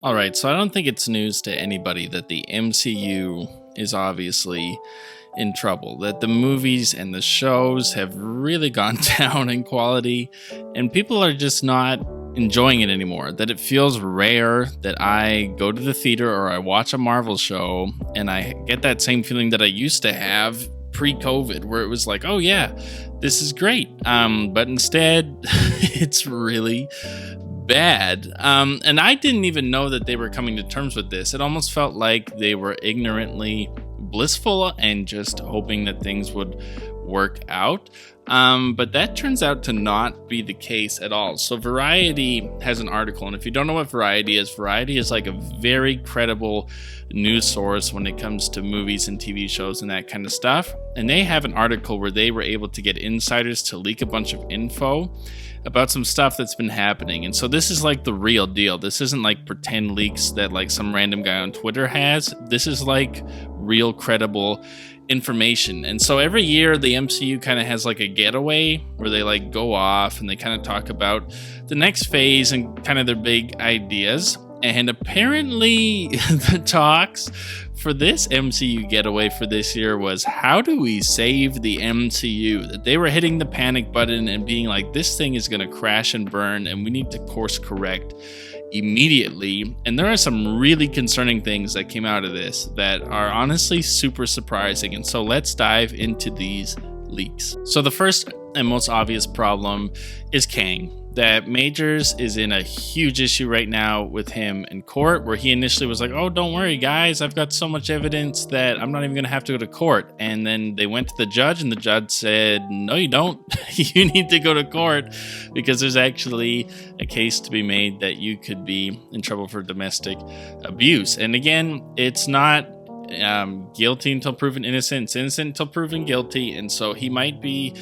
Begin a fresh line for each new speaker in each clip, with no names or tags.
All right, so I don't think it's news to anybody that the MCU is obviously in trouble, that the movies and the shows have really gone down in quality, and people are just not enjoying it anymore. That it feels rare that I go to the theater or I watch a Marvel show and I get that same feeling that I used to have pre-COVID, where it was like, oh yeah, this is great. But instead, it's really bad. And I didn't even know that they were coming to terms with this. It almost felt like they were ignorantly blissful and just hoping that things would work out. But that turns out to not be the case at all. So Variety has an article, and if you don't know what Variety is like a very credible news source when it comes to movies and TV shows and that kind of stuff. And they have an article where they were able to get insiders to leak a bunch of info about some stuff that's been happening. And so this is like the real deal. This isn't like pretend leaks that like some random guy on Twitter has. This is like real credible information. And so every year the MCU kind of has like a getaway where they like go off and they kind of talk about the next phase and kind of their big ideas. And apparently the talks for this MCU getaway for this year was, how do we save the MCU? That they were hitting the panic button and being like, this thing is going to crash and burn and we need to course correct immediately. And there are some really concerning things that came out of this that are honestly super surprising. And so let's dive into these leaks. So the first and most obvious problem is Kang. That Majors is in a huge issue right now with him in court, where he initially was like, oh, don't worry, guys, I've got so much evidence that I'm not even going to have to go to court. And then they went to the judge and the judge said, no, you don't. You need to go to court because there's actually a case to be made that you could be in trouble for domestic abuse. And again, it's not guilty until proven innocent. It's innocent until proven guilty. And so he might be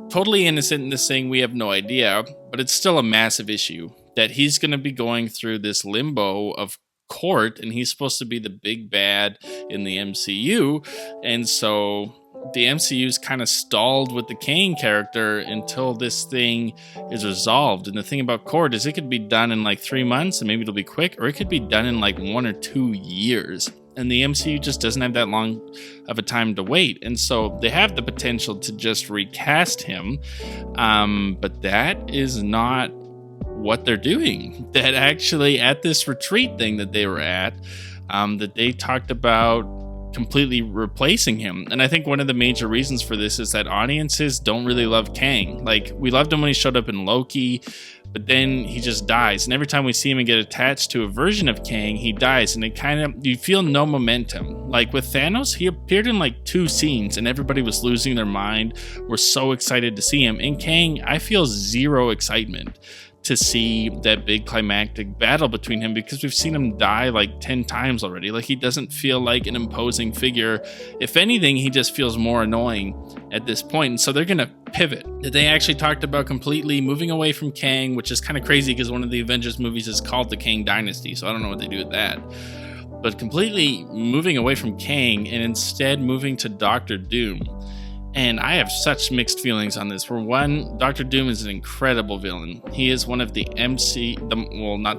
totally innocent in this thing. We have no idea, but it's still a massive issue that he's going to be going through this limbo of court, and he's supposed to be the big bad in the MCU. And so the MCU's kind of stalled with the Kang character until this thing is resolved. And the thing about court is it could be done in like 3 months and maybe it'll be quick, or it could be done in like 1 or 2 years. And the MCU just doesn't have that long of a time to wait. And so they have the potential to just recast him. But that is not what they're doing. That actually at this retreat thing that they were at, that they talked about completely replacing him. And I think one of the major reasons for this is that audiences don't really love Kang. Like, we loved him when he showed up in Loki, but then he just dies. And every time we see him and get attached to a version of Kang, he dies. And it kind of, you feel no momentum. Like with Thanos, he appeared in like 2 scenes and everybody was losing their mind. We're so excited to see him. In Kang, I feel zero excitement to see that big climactic battle between him because we've seen him die like 10 times already. Like, he doesn't feel like an imposing figure. If anything, he just feels more annoying at this point. And so they're going to pivot. They actually talked about completely moving away from Kang, which is kind of crazy because one of the Avengers movies is called the Kang Dynasty. So I don't know what they do with that. But completely moving away from Kang and instead moving to Doctor Doom. And I have such mixed feelings on this. For one, Doctor Doom is an incredible villain. He is one of the not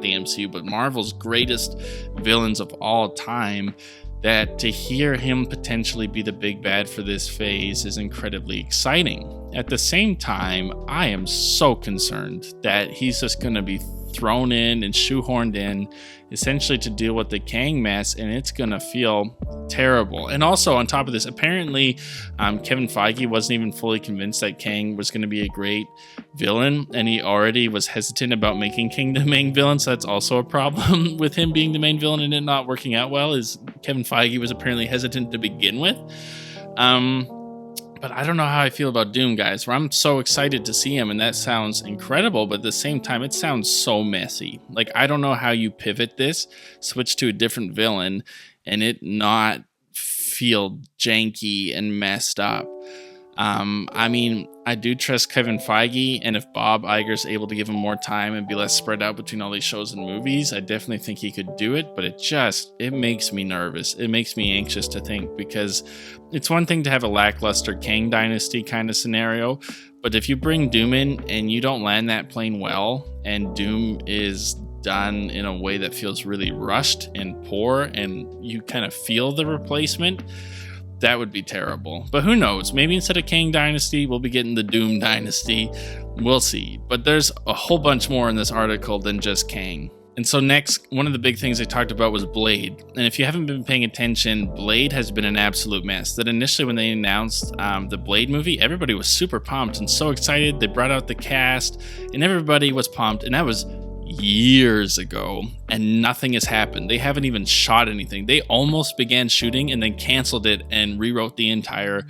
the MCU, but Marvel's greatest villains of all time. That to hear him potentially be the big bad for this phase is incredibly exciting. At the same time, I am so concerned that he's just going to be thrown in and shoehorned in essentially to deal with the Kang mess, and it's going to feel terrible. And also on top of this, apparently Kevin Feige wasn't even fully convinced that Kang was going to be a great villain, and he already was hesitant about making Kang the main villain. So that's also a problem with him being the main villain and it not working out well, is Kevin Feige was apparently hesitant to begin with. But I don't know how I feel about Doom, guys, where I'm so excited to see him and that sounds incredible, but at the same time, it sounds so messy. Like, I don't know how you pivot this, switch to a different villain, and it not feel janky and messed up. I mean, I do trust Kevin Feige, and if Bob Iger's able to give him more time and be less spread out between all these shows and movies, I definitely think he could do it, but it makes me nervous. It makes me anxious to think, because it's one thing to have a lackluster Kang Dynasty kind of scenario, but if you bring Doom in and you don't land that plane well, and Doom is done in a way that feels really rushed and poor, and you kind of feel the replacement, that would be terrible. But who knows? Maybe instead of Kang Dynasty, we'll be getting the Doom Dynasty. We'll see. But there's a whole bunch more in this article than just Kang. And so next, one of the big things they talked about was Blade. And if you haven't been paying attention, Blade has been an absolute mess. That initially when they announced the Blade movie, everybody was super pumped and so excited. They brought out the cast and everybody was pumped. And that was years ago, and nothing has happened. They haven't even shot anything. They almost began shooting and then canceled it and rewrote the entire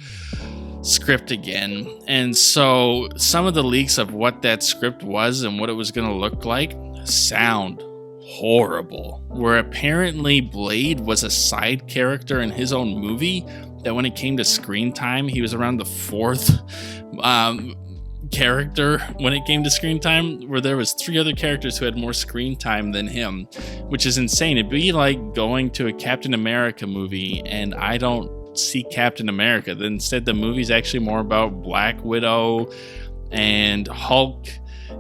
script again. And so some of the leaks of what that script was and what it was going to look like sound horrible. Where apparently Blade was a side character in his own movie, that when it came to screen time, he was around the fourth character when it came to screen time, where there was 3 other characters who had more screen time than him, which is insane. It'd be like going to a Captain America movie and I don't see Captain America. Then instead the movie's actually more about Black Widow and Hulk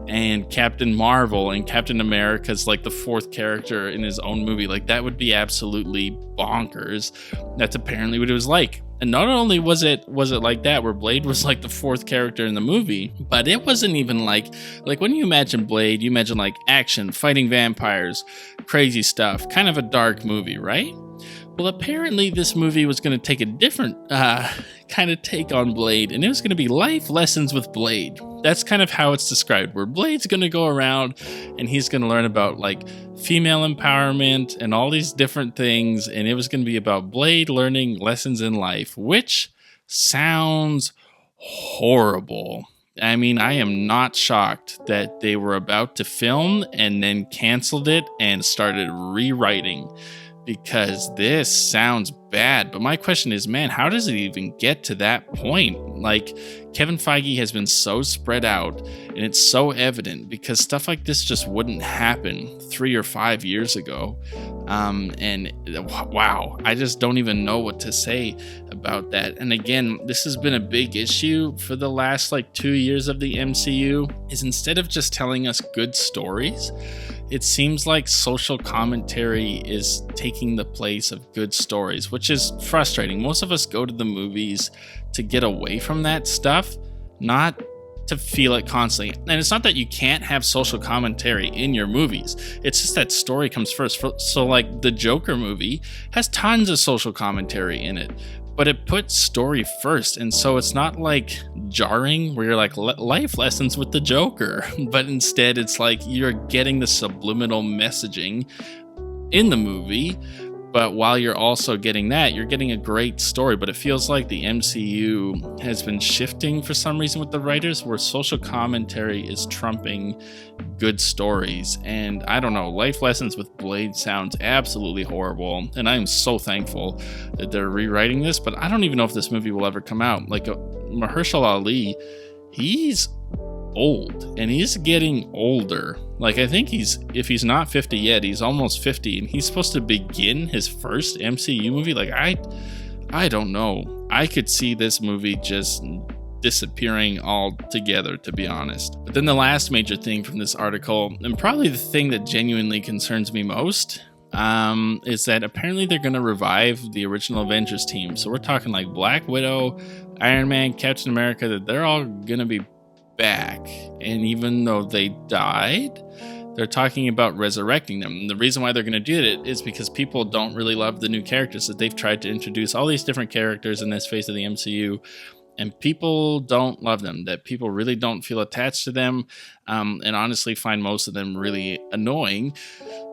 and Captain Marvel, and Captain America's like the 4th character in his own movie. Like, that would be absolutely bonkers. That's apparently what it was like. And not only was it like that, where Blade was like the 4th character in the movie, but it wasn't even like when you imagine Blade, you imagine like action, fighting vampires, crazy stuff, kind of a dark movie, right? Well, apparently this movie was going to take a different kind of take on Blade, and it was going to be life lessons with Blade. That's kind of how it's described, where Blade's going to go around and he's going to learn about like female empowerment and all these different things, and it was going to be about Blade learning lessons in life, which sounds horrible. I mean, I am not shocked that they were about to film and then canceled it and started rewriting, because this sounds bad. But my question is, man, how does it even get to that point? Like, Kevin Feige has been so spread out, and it's so evident, because stuff like this just wouldn't happen 3 or 5 years ago. And wow, I just don't even know what to say about that. And again, this has been a big issue for the last 2 years of the MCU, is instead of just telling us good stories, it seems like social commentary is taking the place of good stories, which is frustrating. Most of us go to the movies to get away from that stuff, not to feel it constantly. And it's not that you can't have social commentary in your movies. It's just that story comes first. So like the Joker movie has tons of social commentary in it, but it puts story first. And so it's not like jarring where you're like life lessons with the Joker, but instead it's like you're getting the subliminal messaging in the movie. But while you're also getting that, you're getting a great story. But it feels like the MCU has been shifting for some reason with the writers, where social commentary is trumping good stories. And I don't know, life lessons with Blade sounds absolutely horrible. And I'm so thankful that they're rewriting this. But I don't even know if this movie will ever come out. Like Mahershala Ali, he's old, and he's getting older. Like, I think if he's not 50 yet, he's almost 50, and he's supposed to begin his first MCU movie. Like, I don't know. I could see this movie just disappearing altogether, to be honest. But then the last major thing from this article, and probably the thing that genuinely concerns me most, is that apparently they're going to revive the original Avengers team. So we're talking like Black Widow, Iron Man, Captain America, that they're all going to be back. And even though they died, they're talking about resurrecting them. And the reason why they're going to do it is because people don't really love the new characters, that they've tried to introduce all these different characters in this phase of the MCU, and people don't love them, that people really don't feel attached to them, and honestly find most of them really annoying.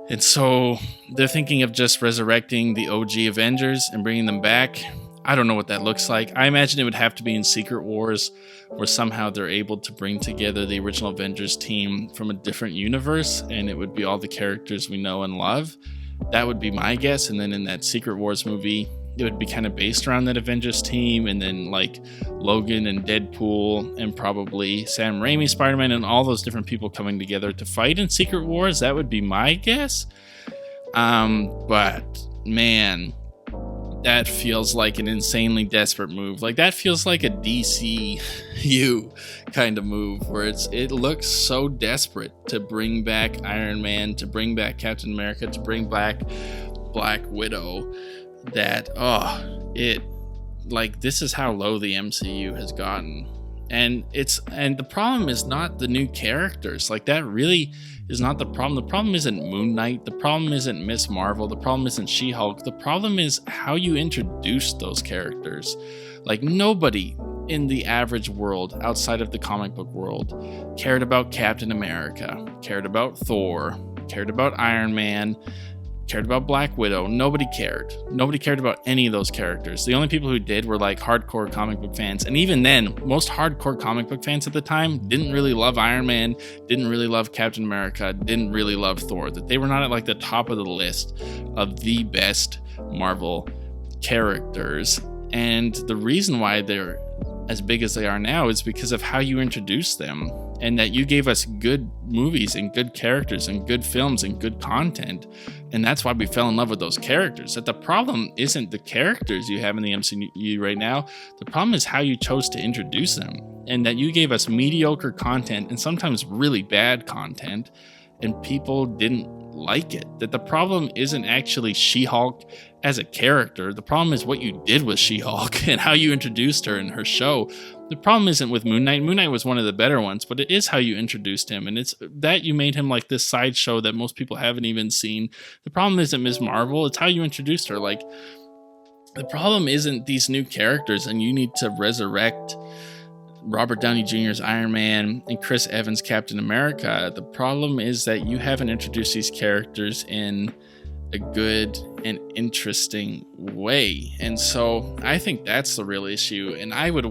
And so they're thinking of just resurrecting the OG Avengers and bringing them back. I don't know what that looks like. I imagine it would have to be in Secret Wars, where somehow they're able to bring together the original Avengers team from a different universe, and it would be all the characters we know and love. That would be my guess. And then in that Secret Wars movie, it would be kind of based around that Avengers team, and then like Logan and Deadpool and probably Sam Raimi Spider-Man and all those different people coming together to fight in Secret Wars. That would be my guess. But man, that feels like an insanely desperate move. Like, that feels like a DCU kind of move, where it looks so desperate to bring back Iron Man, to bring back Captain America, to bring back Black Widow, that this is how low the MCU has gotten. And the problem is not the new characters. Like, that really is not the problem. The problem isn't Moon Knight. The problem isn't Miss Marvel. The problem isn't She-Hulk. The problem is how you introduce those characters. Like, nobody in the average world outside of the comic book world cared about Captain America, cared about Thor, cared about Iron Man, cared about Black Widow. Nobody cared. Nobody cared about any of those characters. The only people who did were like hardcore comic book fans. And even then, most hardcore comic book fans at the time didn't really love Iron Man, didn't really love Captain America, didn't really love Thor. That they were not at like the top of the list of the best Marvel characters. And the reason why they're as big as they are now is because of how you introduce them, and that you gave us good movies and good characters and good films and good content. And that's why we fell in love with those characters. That the problem isn't the characters you have in the MCU right now. The problem is how you chose to introduce them, and that you gave us mediocre content and sometimes really bad content, and people didn't like it. That the problem isn't actually She-Hulk as a character. The problem is what you did with She-Hulk and how you introduced her in her show. The problem isn't with Moon Knight. Moon Knight was one of the better ones, but it is how you introduced him. And it's that you made him like this sideshow that most people haven't even seen. The problem isn't Ms. Marvel. It's how you introduced her. Like, the problem isn't these new characters and you need to resurrect Robert Downey Jr.'s Iron Man and Chris Evans' Captain America. The problem is that you haven't introduced these characters in a good and interesting way. And so I think that's the real issue. And I would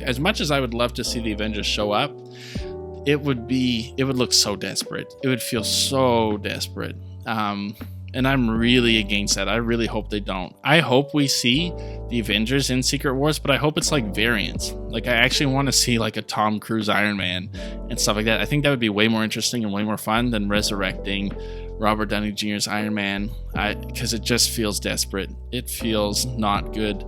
as much as I would love to see the Avengers show up, it would look so desperate. It would feel so desperate. And I'm really against that. I really hope they don't. I hope we see the Avengers in Secret Wars, but I hope it's like variants. Like, I actually want to see like a Tom Cruise Iron Man and stuff like that. I think that would be way more interesting and way more fun than resurrecting Robert Downey Jr.'s Iron Man, because it just feels desperate. It feels not good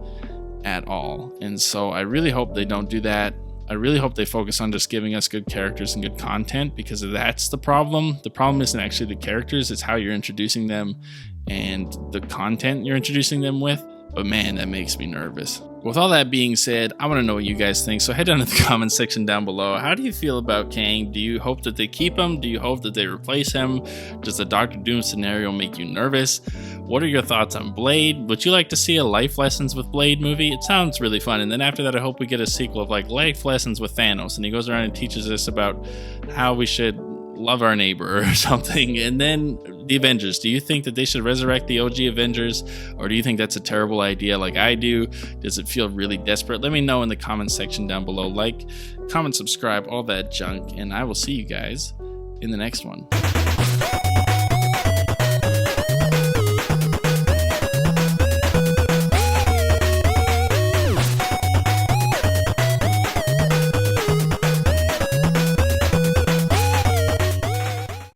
at all. And so I really hope they don't do that. I really hope they focus on just giving us good characters and good content, because that's the problem. The problem isn't actually the characters, it's how you're introducing them and the content you're introducing them with. But man, that makes me nervous. With all that being said, I want to know what you guys think. So head down to the comment section down below. How do you feel about Kang? Do you hope that they keep him? Do you hope that they replace him? Does the Doctor Doom scenario make you nervous? What are your thoughts on Blade? Would you like to see a Life Lessons with Blade movie? It sounds really fun. And then after that, I hope we get a sequel of like Life Lessons with Thanos, and he goes around and teaches us about how we should love our neighbor or something. And then the Avengers. Do you think that they should resurrect the OG Avengers, or do you think that's a terrible idea like I do? Does it feel really desperate? Let me know in the comment section down below. Like, comment, subscribe, all that junk, and I will see you guys in the next one.